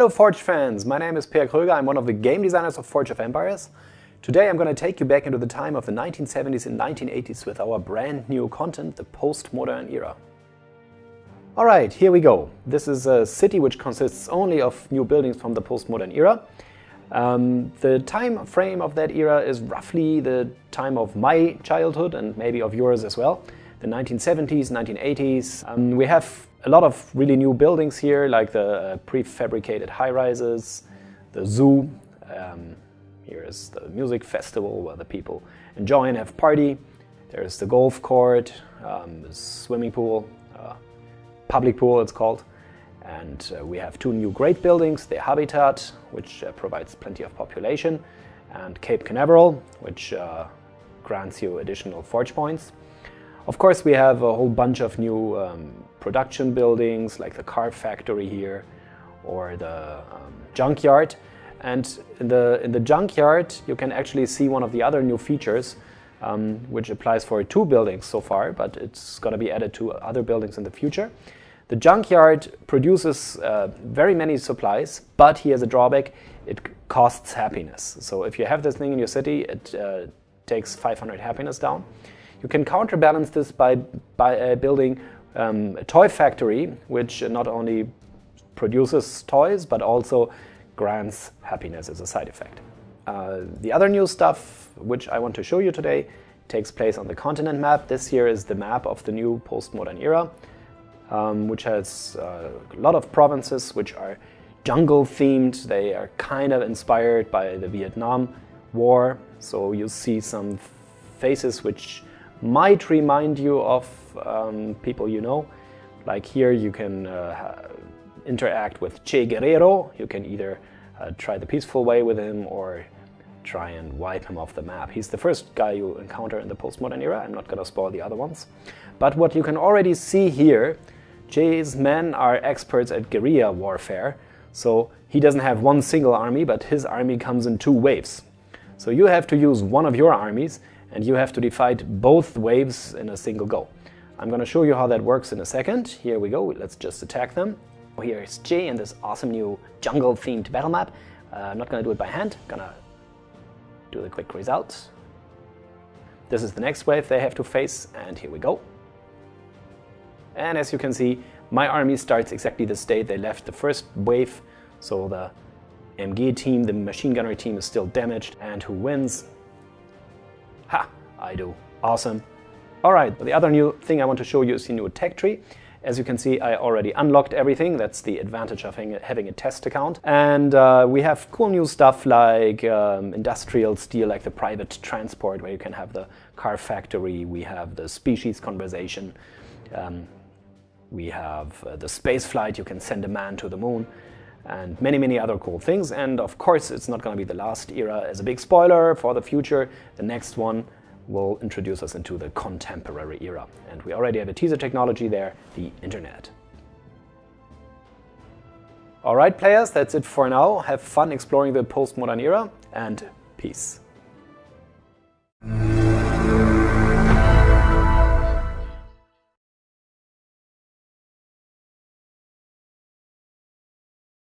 Hello Forge fans, my name is Per Kröger, I'm one of the game designers of Forge of Empires. Today I'm going to take you back into the time of the 1970s and 1980s with our brand new content, the Postmodern Era. Alright, here we go. This is a city which consists only of new buildings from the Postmodern Era. The time frame of that era is roughly the time of my childhood and maybe of yours as well, the 1970s, 1980s. We have a lot of really new buildings here, like the prefabricated high-rises, the zoo. Here is the music festival where the people enjoy and have party. There's the golf court, the swimming pool, public pool it's called. And we have two new great buildings, the Habitat, which provides plenty of population, and Cape Canaveral, which grants you additional forge points. Of course, we have a whole bunch of new production buildings, like the car factory here, or the Junkyard. And in the Junkyard, you can actually see one of the other new features, which applies for two buildings so far, but it's going to be added to other buildings in the future. The Junkyard produces very many supplies, but he has a drawback: it costs happiness. So if you have this thing in your city, it takes 500 happiness down. You can counterbalance this by building a toy factory, which not only produces toys, but also grants happiness as a side effect. The other new stuff, which I want to show you today, takes place on the continent map. This here is the map of the new Postmodern Era, which has a lot of provinces which are jungle themed. They are kind of inspired by the Vietnam War, so you see some faces which might remind you of people you know. Like here you can interact with Che Guerrero. You can either try the peaceful way with him or try and wipe him off the map. He's the first guy you encounter in the Postmodern Era. I'm not going to spoil the other ones. But what you can already see here, Che's men are experts at guerrilla warfare. So he doesn't have one single army, but his army comes in two waves. So you have to use one of your armies, and you have to fight both waves in a single go. I'm going to show you how that works in a second. Here we go, let's just attack them. Here is Jay in this awesome new jungle-themed battle map. I'm not going to do it by hand, I'm going to do the quick results. This is the next wave they have to face, and here we go. And as you can see, my army starts exactly the state they left the first wave, so the MG team, the machine gunner team, is still damaged. And who wins? Ha! I do. Awesome. Alright, the other new thing I want to show you is the new tech tree. As you can see, I already unlocked everything. That's the advantage of having a test account. And we have cool new stuff like industrial steel, like the private transport, where you can have the car factory. We have the species conversation. We have the space flight. You can send a man to the moon. And many, many other cool things. And of course, it's not going to be the last era. As a big spoiler for the future, the next one will introduce us into the contemporary era. And we already have a teaser technology there, the internet. Alright players, that's it for now. Have fun exploring the Postmodern Era, and peace.